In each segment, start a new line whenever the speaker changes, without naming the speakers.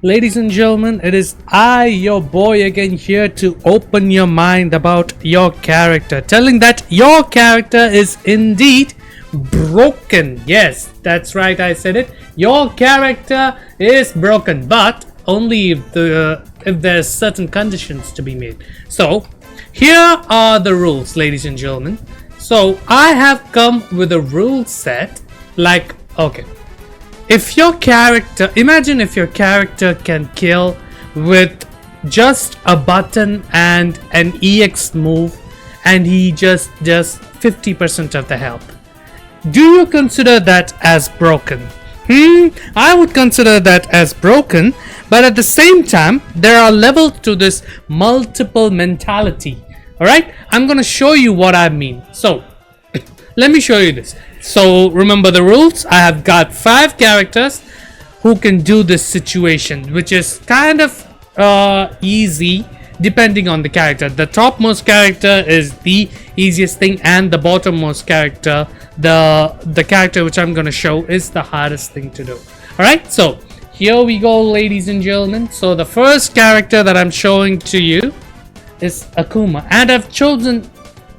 Ladies and gentlemen, it is I, your boy, again here to open your mind about your character, telling that your character is indeed broken. Yes, that's right, I said it. Your character is broken, but only if there's certain conditions to be made. So here are the rules, ladies and gentlemen. So I have come with a rule set like, okay, if your character, imagine if your character can kill with just a button and an EX move and he just does 50% of the health. Do you consider that as broken? I would consider that as broken, but at the same time, there are levels to this multiple mentality. Alright, I'm gonna show you what I mean. So, let me show you this. So remember the rules. I have got 5 characters who can do this situation, which is kind of easy depending on the character. The topmost character is the easiest thing, and the bottommost character, the character which I'm gonna show, is the hardest thing to do. Alright, so here we go, ladies and gentlemen. So the first character that I'm showing to you is Akuma, and I've chosen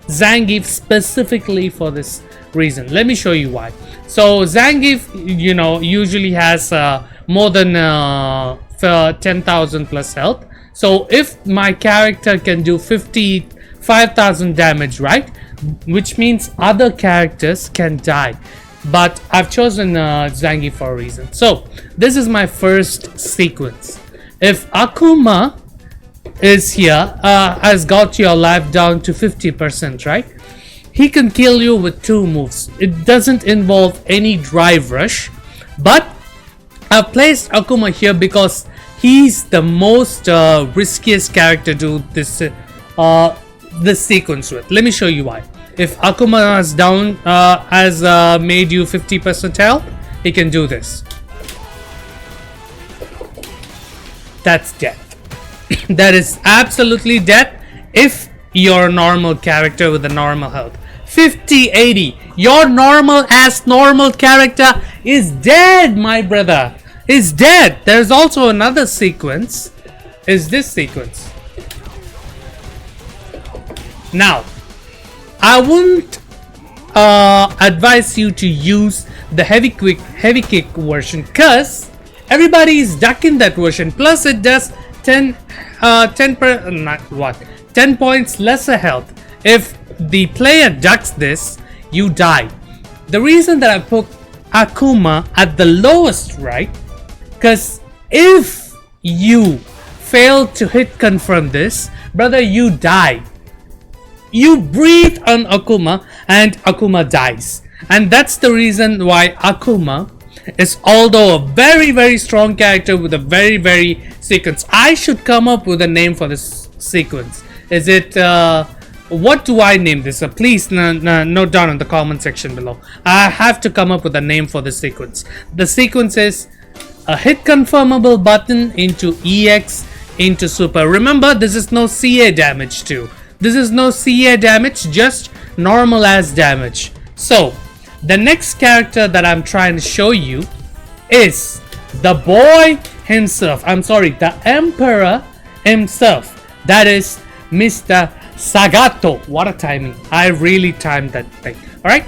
Zangief specifically for this reason. Let me show you why. So Zangief, you know, usually has more than 10,000 plus health. So if my character can do 55,000 damage, right, which means other characters can die, but I've chosen Zangief for a reason. So this is my first sequence. If Akuma is here, has got your life down to 50%, right? He can kill you with 2 moves. It doesn't involve any drive rush, but I've placed Akuma here because he's the most riskiest character to do this sequence with. Let me show you why. If Akuma is down, has made you 50% health, he can do this. That's death. That is absolutely death if you're a normal character with a normal health. 50-80, your normal character is dead, my brother. Is dead. There's also another sequence, is this sequence. Now, I wouldn't advise you to use the heavy kick version, because everybody is ducking that version. Plus it does 10 points lesser health. If the player ducks this, you die. The reason that I put Akuma at the lowest, right, because if you fail to hit confirm this, brother, you die. You breathe on Akuma and Akuma dies. And that's the reason why Akuma is, although a very, very strong character with a very, very sequence. I should come up with a name for this sequence. Is it, what do I name this? Please note down in the comment section below. I have to come up with a name for this sequence. The sequence is a hit confirmable button into EX into super. Remember, this is no CA damage too. This is no CA damage, just normal as damage. So, the next character that I'm trying to show you is the boy himself. I'm sorry, the Emperor himself. That is Mr. Sagato. What a timing. I really timed that thing. Alright?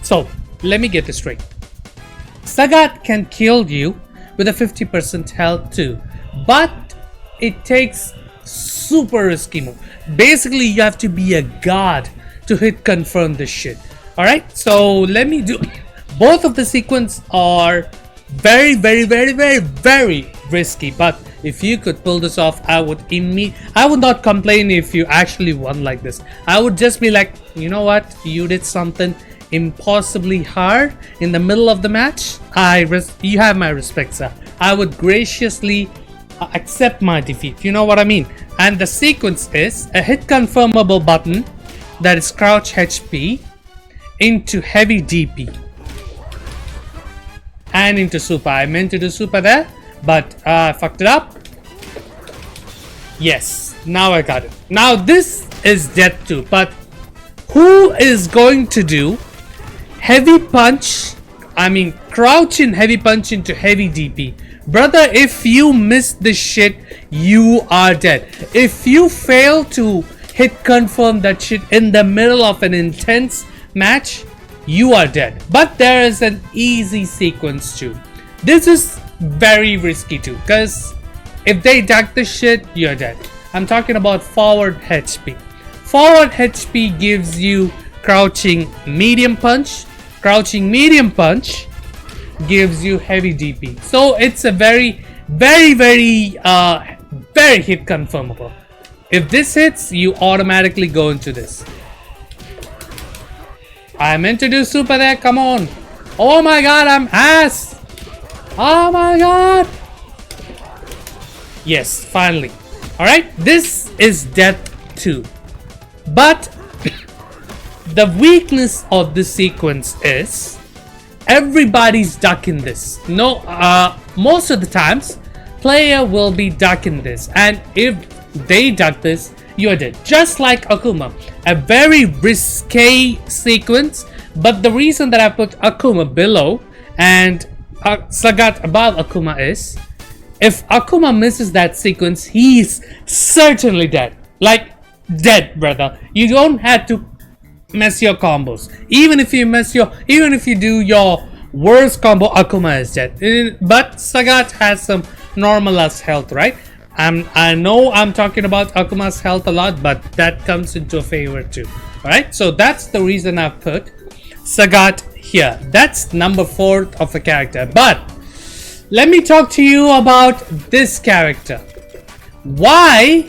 So, let me get this straight. Sagat can kill you with a 50% health too. But it takes super risky move. Basically, you have to be a god to hit confirm this shit. Alright? So, let me do... Both of the sequence are very, very, very, very, very risky. But if you could pull this off, I would not complain if you actually won like this. I would just be like, you know what, you did something impossibly hard in the middle of the match. You have my respect, sir. I would graciously accept my defeat. You know what I mean? And the sequence is a hit confirmable button, that is crouch HP, into heavy DP and into super. I meant to do super there, but I fucked it up. Yes, now I got it. Now this is death too, but who is going to do heavy punch, I mean crouch in heavy punch into heavy DP. Brother, if you miss this shit, you are dead. If you fail to hit confirm that shit in the middle of an intense match, you are dead. But there is an easy sequence too. This is very risky too, because if they duck this shit, you're dead. I'm talking about forward HP. Forward HP gives you crouching medium punch. Crouching medium punch gives you heavy DP. So it's a very hit confirmable. If this hits, you automatically go into this. I meant to do super there, come on. Oh my god, I'm ass. Oh my god. Yes, finally. Alright, this is death 2. But the weakness of this sequence is everybody's ducking this. No, most of the times player will be ducking this, and if they duck this, you're dead. Just like Akuma, a very risque sequence. But the reason that I put Akuma below and Sagat above Akuma is, if Akuma misses that sequence, he's certainly dead. Like dead, brother. You don't have to mess your combos. Even if you do your worst combo, Akuma is dead. But Sagat has some normal ass health, right? I know I'm talking about Akuma's health a lot, but that comes into favor too. Alright, so that's the reason I've put Sagat here. That's number 4 of a character. But let me talk to you about this character. Why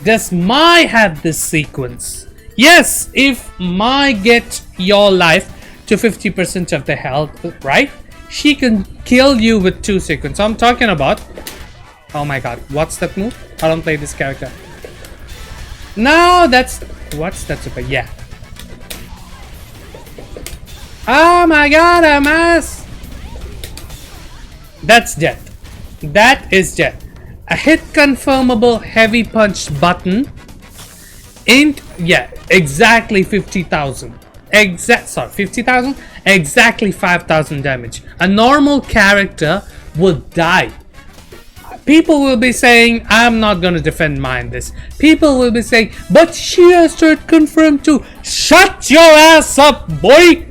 does Mai have this sequence? Yes, if Mai gets your life to 50% of the health, right? She can kill you with 2 sequences. I'm talking about... Oh my god, what's that move? I don't play this character. No, that's... What's that super? Yeah. Oh my god, I'm ass! That's death. That is death. A hit confirmable heavy punch button. Yeah, exactly 50,000. 50,000? Exactly 5,000 damage. A normal character would die. People will be saying, I'm not gonna defend mine this. People will be saying, but she has to confirm too. Shut your ass up, boy!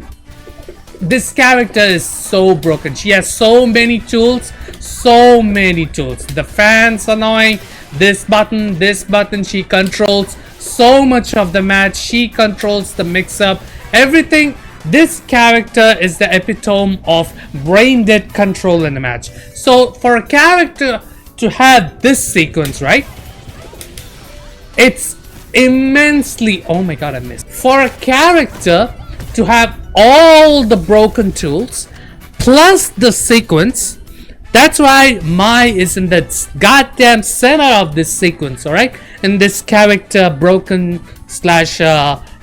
This character is so broken. She has so many tools. So many tools. The fan's annoying. This button, she controls so much of the match. She controls the mix-up. Everything. This character is the epitome of brain dead control in the match. So for a character to have this sequence, right? It's immensely... Oh my god, I missed. For a character to have all the broken tools plus the sequence, that's why Mai is in the goddamn center of this sequence, alright? In this character broken slash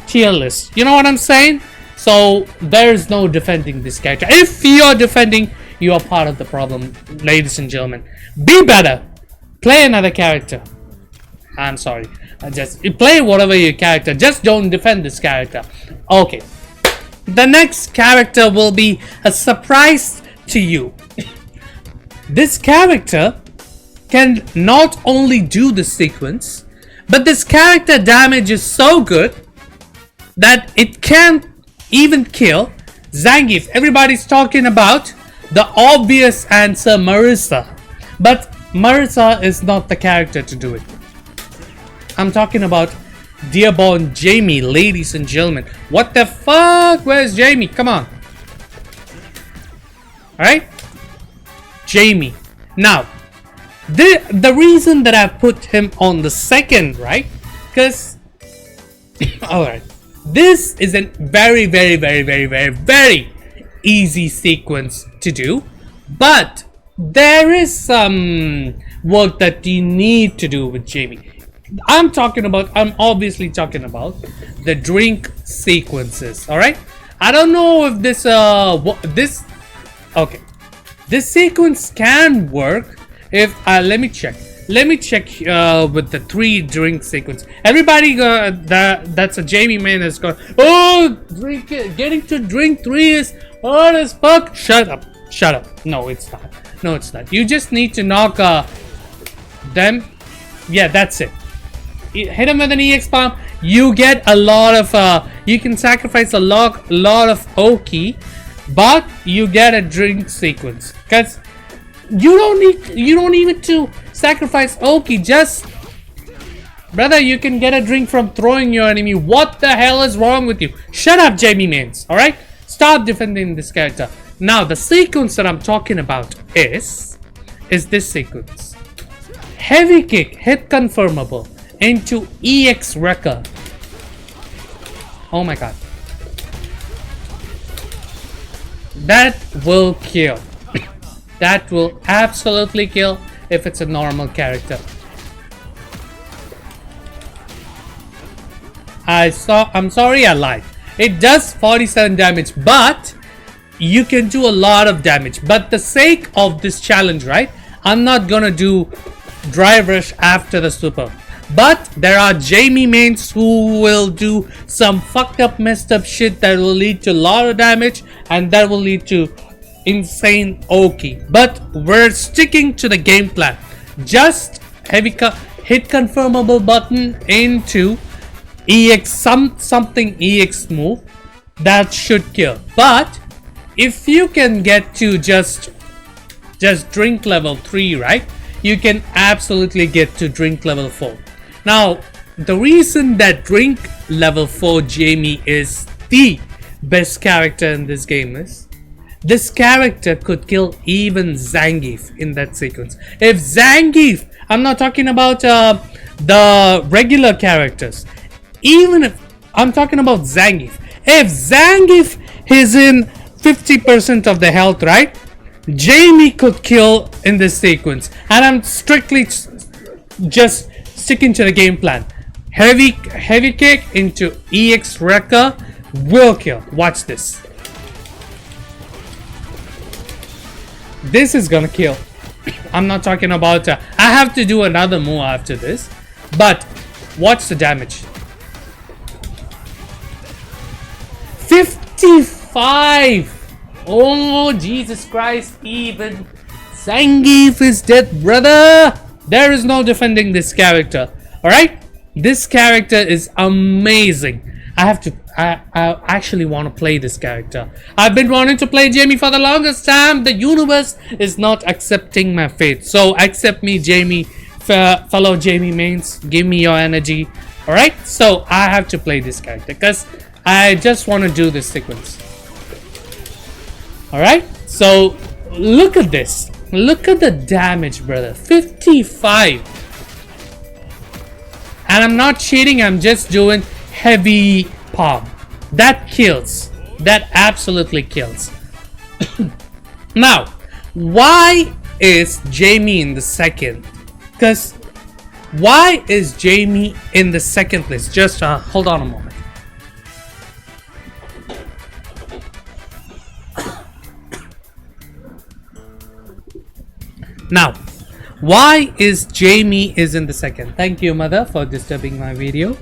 tier list. You know what I'm saying? So there is no defending this character. If you're defending, you are part of the problem, ladies and gentlemen. Be better. Play another character. I'm sorry. Just play whatever your character. Just don't defend this character. Okay. The next character will be a surprise to you. This character can not only do the sequence, but this character damage is so good that it can even kill Zangief. Everybody's talking about the obvious answer, Marisa. But Marisa is not the character to do it. I'm talking about Dearborn Jamie, ladies and gentlemen. What the fuck? Where's Jamie? Come on. Alright? Jamie. Now, the reason that I put him on the second, right? Because, alright. This is a very easy sequence to do. But there is some work that you need to do with Jamie. I'm obviously talking about the drink sequences, alright? I don't know if this this sequence can work if let me check with the 3 drink sequence. Everybody that's a Jamie man is going, oh, getting to drink 3 is What is fuck? Shut up. Shut up. No, it's not. No, it's not. You just need to knock them. Yeah, that's it. Hit them with an EX bomb. You get a lot of you can sacrifice a lot of Oki, but you get a drink sequence. Cause you don't even to sacrifice Oki. Just brother, you can get a drink from throwing your enemy. What the hell is wrong with you? Shut up, Jamie Mains. Alright? Stop defending this character. Now, the sequence that I'm talking about is this sequence. Heavy kick, hit confirmable into EX Wrecker. Oh my god. That will kill. That will absolutely kill if it's a normal character. I'm sorry I lied. It does 47 damage, but you can do a lot of damage. But the sake of this challenge, right? I'm not gonna do dry brush after the super. But there are Jamie mains who will do some fucked up, messed up shit that will lead to a lot of damage and that will lead to insane Oki. But we're sticking to the game plan. Just hit confirmable button into EX something EX move that should kill. But if you can get to just drink level 3, right? You can absolutely get to drink level 4. Now, the reason that drink level 4 Jamie is the best character in this game is this character could kill even Zangief in that sequence. If Zangief, I'm not talking about the regular characters, even if I'm talking about Zangief, if Zangief is in 50% of the health, right? Jamie could kill in this sequence, and I'm strictly just sticking to the game plan. Heavy kick into EX Wrecker will kill. Watch this. This is gonna kill. I'm not talking about I have to do another move after this, but watch the damage. 55. Oh, Jesus Christ, even Zangief is dead, brother. There is no defending this character. Alright? This character is amazing. I actually want to play this character. I've been wanting to play Jamie for the longest time. The universe is not accepting my fate. So accept me, Jamie, fellow Jamie mains. Give me your energy. Alright? So I have to play this character because I just want to do this sequence. Alright? So look at this. Look at the damage, brother. 55. And I'm not cheating. I'm just doing heavy palm. That kills. That absolutely kills. Now, why is Jamie in the second? Because why is Jamie in the second place? Just hold on a moment. Now, why is Jamie is in the second? Thank you, mother, for disturbing my video.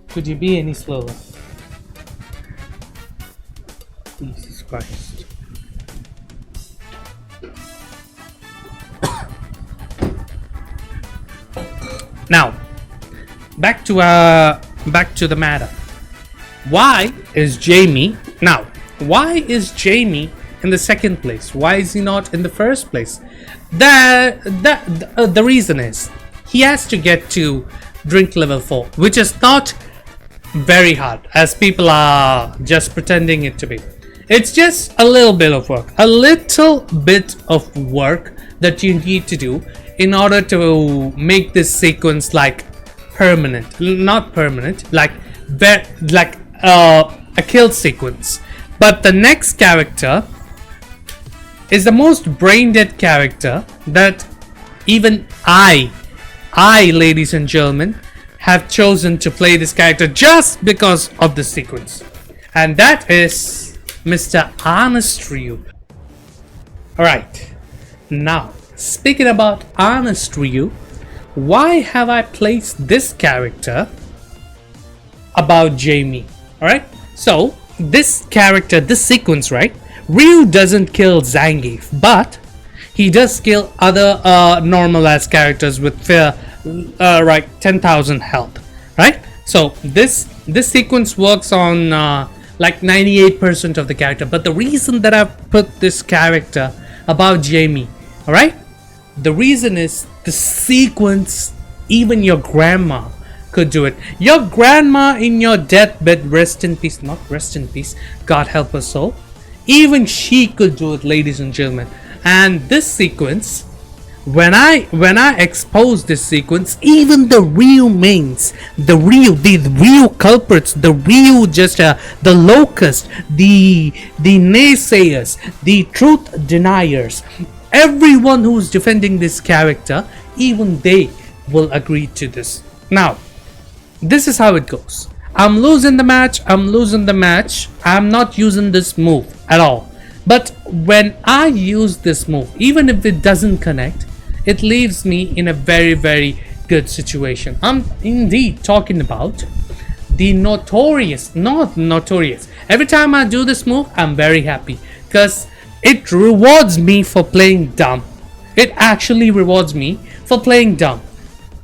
Could you be any slower? Jesus Christ. Now, back to the matter. Why is Jamie in the second place? Why is he not in the first place? The reason is he has to get to drink level 4, which is not very hard as people are just pretending it to be. It's just a little bit of work, that you need to do in order to make this sequence like permanent, not permanent, like a kill sequence. But the next character is the most brain dead character that even I, ladies and gentlemen, have chosen to play this character just because of the sequence, and that is Mr. Honest Ryu. Alright, now speaking about Honest Ryu, why have I placed this character about Jamie? Alright, so this character, this sequence, right? Ryu doesn't kill Zangief, but he does kill other normal ass characters with right 10,000 health, right? So this sequence works on like 98% of the character. But the reason that I've put this character about Jamie, all right, the reason is the sequence. Even your grandma could do it. Your grandma in your deathbed, rest in peace, not rest in peace, God help her soul. Even she could do it, ladies and gentlemen. And this sequence, when I expose this sequence, even the real mains, the real culprits, the real just the locust, the naysayers, the truth deniers, everyone who's defending this character, even they will agree to this. Now, this is how it goes. I'm losing the match. I'm not using this move at all. But when I use this move, even if it doesn't connect, it leaves me in a very, very good situation. I'm indeed talking about the not notorious. Every time I do this move, I'm very happy because it rewards me for playing dumb. It actually rewards me for playing dumb.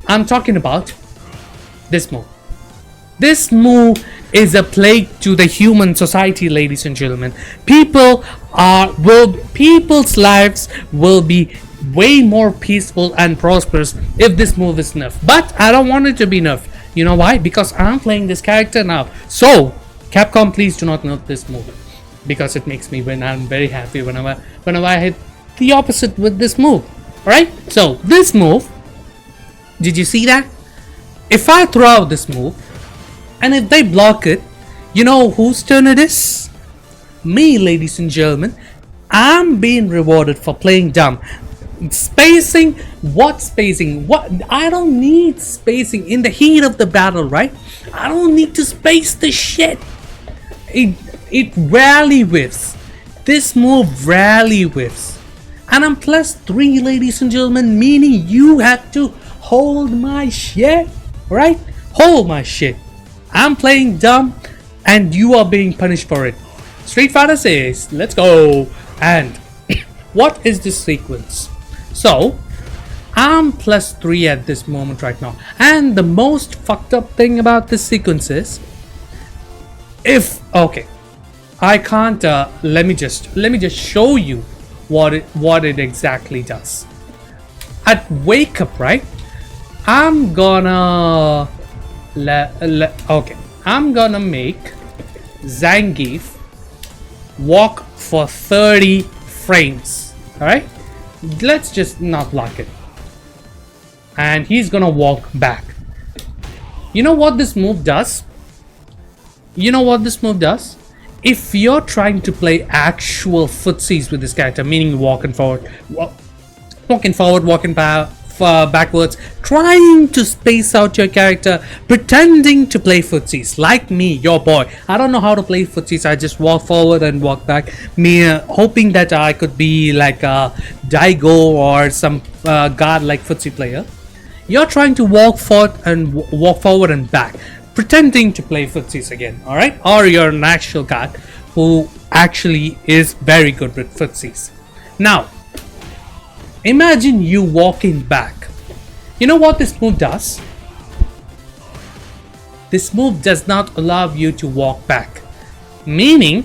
I'm talking about this move. This move is a plague to the human society, ladies and gentlemen. People's lives will be way more peaceful and prosperous if this move is nerfed. But I don't want it to be nerfed. You know why? Because I'm playing this character now. So Capcom, please do not nerf this move, because it makes me win. I'm very happy whenever I hit the opposite with this move. Alright? So this move, did you see that? If I throw out this move, and if they block it, you know whose turn it is? Me, ladies and gentlemen. I'm being rewarded for playing dumb. Spacing? What spacing? What? I don't need spacing in the heat of the battle, right? I don't need to space the shit. It rarely whiffs. This move rarely whiffs. And I'm +3, ladies and gentlemen, meaning you have to hold my shit, right? Hold my shit. I'm playing dumb and you are being punished for it. Street Fighter says, let's go. And what is this sequence? So I'm +3 at this moment right now. And the most fucked up thing about this sequence is, I can't let me just show you what it exactly does. At wake up, right? I'm gonna I'm gonna make Zangief walk for 30 frames. Alright? Let's just not block it. And he's gonna walk back. You know what this move does? If you're trying to play actual footsies with this character, meaning walking forward, walking backwards, trying to space out your character, pretending to play footsies, like me, your boy. I don't know how to play footsies. I just walk forward and walk back, hoping that I could be like a Daigo or some god-like footsie player. You're trying to walk forward and back, pretending to play footsies again, alright? Or you're an actual god who actually is very good with footsies. Now, imagine you walking back. You know what this move does? This move does not allow you to walk back. Meaning,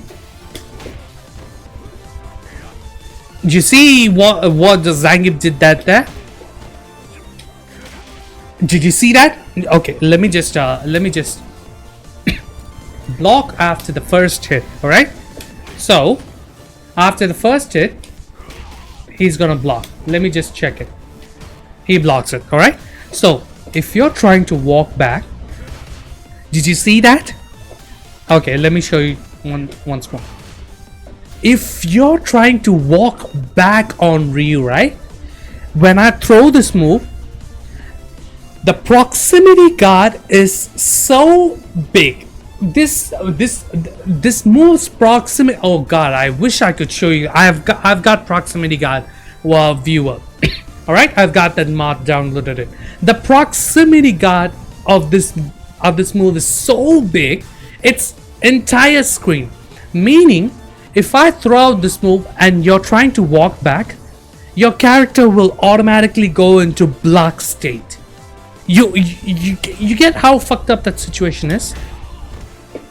you see what the Zangief did that there? Did you see that? Okay, let me just block after the first hit, alright? So, after the first hit, he's gonna block. Let me just check it. He blocks it, alright? So, if you're trying to walk back, did you see that? Okay, let me show you once more. If you're trying to walk back on Ryu, right? When I throw this move, the proximity guard is so big. This move's proximity. Oh god, I wish I could show you. I've got proximity guard viewer. All right, I've got that mod downloaded. It. The proximity guard of this move is so big, it's entire screen. Meaning, if I throw out this move and you're trying to walk back, your character will automatically go into block state. You get how fucked up that situation is.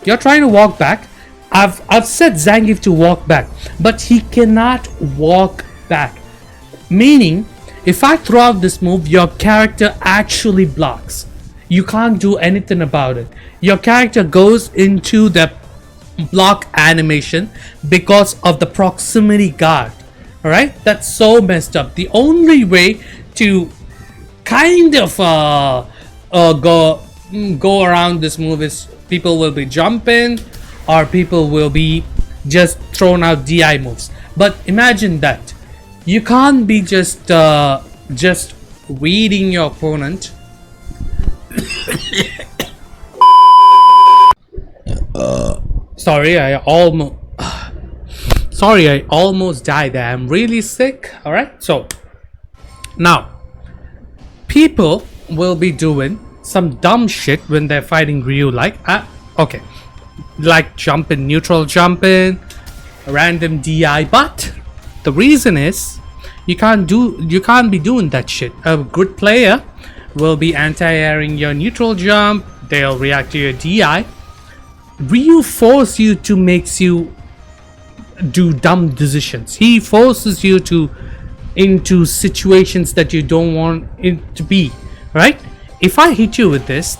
You're trying to walk back. I've set Zangief to walk back, but he cannot walk back. Meaning, if I throw out this move, your character actually blocks. You can't do anything about it. Your character goes into the block animation because of the proximity guard. Alright? That's so messed up. The only way to kind of go around this move is people will be jumping or people will be just thrown out DI moves. But imagine that. You can't be just reading your opponent. Sorry, I almost died there. I'm really sick. All right. So now people will be doing some dumb shit when they're fighting Ryu, like okay, like jumping, neutral jumping, random DI, but the reason is you can't be doing that shit. A good player will be anti-airing your neutral jump, they'll react to your DI. Ryu force you to makes you do dumb decisions. He forces you into situations that you don't want it to be, right? If I hit you with this,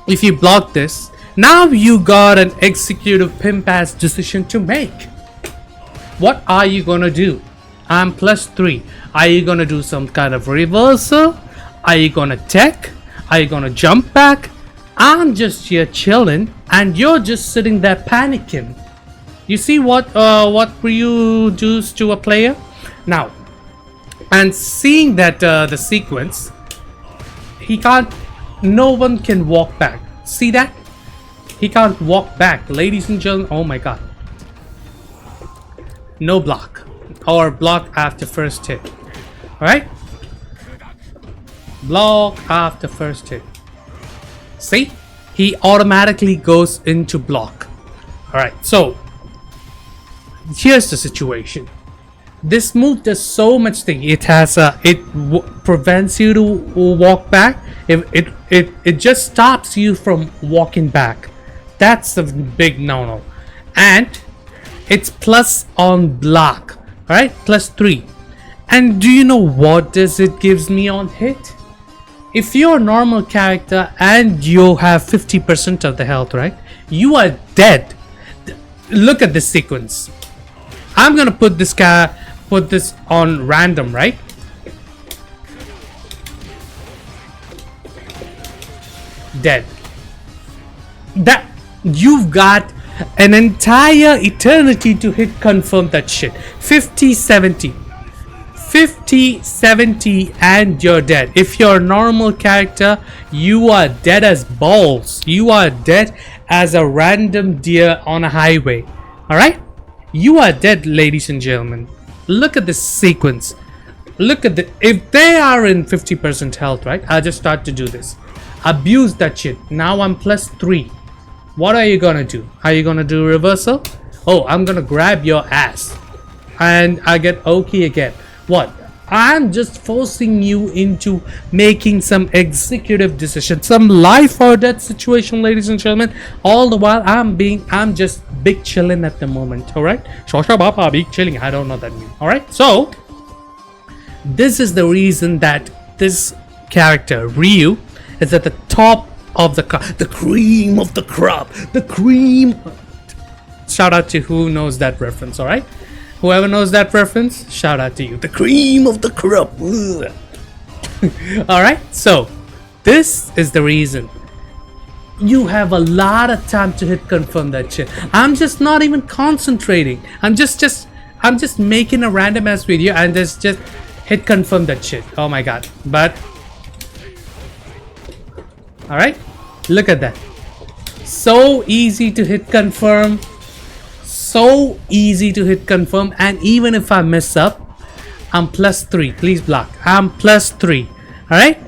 if you block this, now you got an executive pimp ass decision to make. What are you gonna do? I'm +3. Are you gonna do some kind of reversal? Are you gonna tech? Are you gonna jump back? I'm just here chilling and you're just sitting there panicking. You see what Ryu does to a player? Now, and seeing that the sequence, no one can walk back. See that? He can't walk back, ladies and gentlemen. Oh my god. No block or block after first hit. All right, block after first hit. See, he automatically goes into block. All right, so here's the situation. This move does so much thing. It has prevents you to walk back. It just stops you from walking back. That's the big no-no. And it's plus on block, right? +3. And do you know what does it gives me on hit? If you're a normal character and you have 50% of the health, right? You are dead. Look at this sequence. I'm gonna put this on random, right? Dead. That you've got an entire eternity to hit confirm that shit. 50-70 and you're dead. If you're a normal character, you are dead as balls. You are dead as a random deer on a highway. Alright? You are dead, ladies and gentlemen. Look at this sequence. Look at if they are in 50% health, right? I'll just start to do this. Abuse that shit. Now I'm +3. What are you gonna do? Are you gonna do reversal? Oh, I'm gonna grab your ass. And I get okay again. What? I'm just forcing you into making some executive decision, some life or death situation, ladies and gentlemen. All the while I'm just big chilling at the moment. All right, Shosha Baba big chilling. I don't know that mean. All right, so this is the reason that this character Ryu is at the top of the crop, the cream of the crop, the cream. Shout out to who knows that reference. All right. Whoever knows that reference, shout out to you. The cream of the crop. Alright, so this is the reason. You have a lot of time to hit confirm that shit. I'm just not even concentrating. I'm just making a random ass video and just hit confirm that shit. Oh my god. But alright, look at that. So easy to hit confirm. So easy to hit confirm, and even if I mess up, I'm +3. Please block. I'm +3. Alright?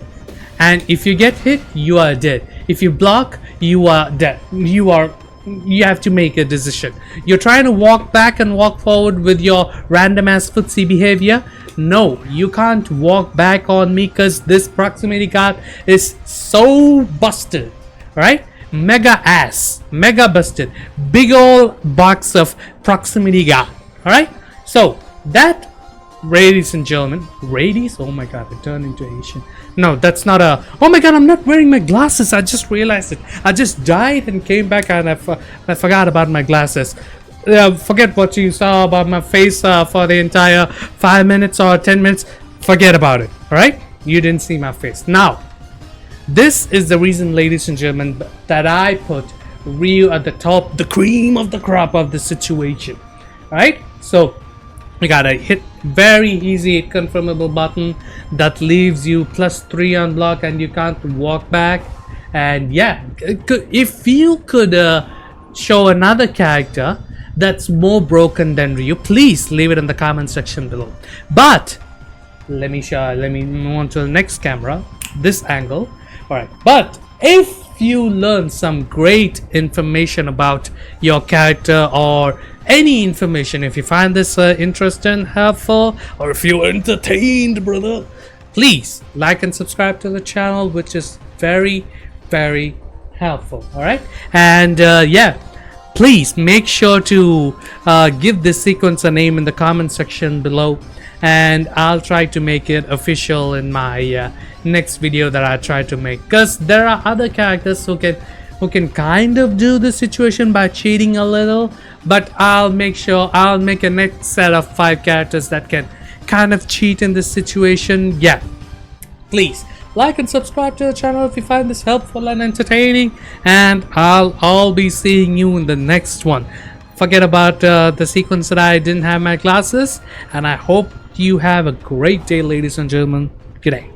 And if you get hit, you are dead. If you block, you are dead. You have to make a decision. You're trying to walk back and walk forward with your random ass footsie behavior. No, you can't walk back on me because this proximity guard is so busted. Alright? Mega ass. Mega busted. Big old box of proximity guard. Alright? So, that, ladies and gentlemen, ladies, oh my god, I turned into Asian. No, that's not a, oh my god, I'm not wearing my glasses. I just realized it. I just died and came back and I forgot about my glasses. Forget what you saw about my face for the entire 5 minutes or 10 minutes. Forget about it. Alright? You didn't see my face. Now, this is the reason, ladies and gentlemen, that I put Ryu at the top, the cream of the crop of the situation. Alright? So, we gotta hit very easy confirmable button that leaves you +3 on block and you can't walk back. And yeah, if you could show another character that's more broken than Ryu, please leave it in the comment section below. But let me move on to the next camera, this angle. Alright, but if you learn some great information about your character or any information, if you find this interesting, helpful, or if you're entertained, brother, please like and subscribe to the channel, which is very, very helpful. All right, and yeah, please make sure to give this sequence a name in the comment section below, and I'll try to make it official in my next video that I try to make, because there are other characters who can kind of do the situation by cheating a little, but I'll make sure I'll make a next set of 5 characters that can kind of cheat in this situation. Yeah, please like and subscribe to the channel if you find this helpful and entertaining, and I'll be seeing you in the next one. Forget about the sequence that I didn't have my glasses, and I hope you have a great day, ladies and gentlemen. Good day.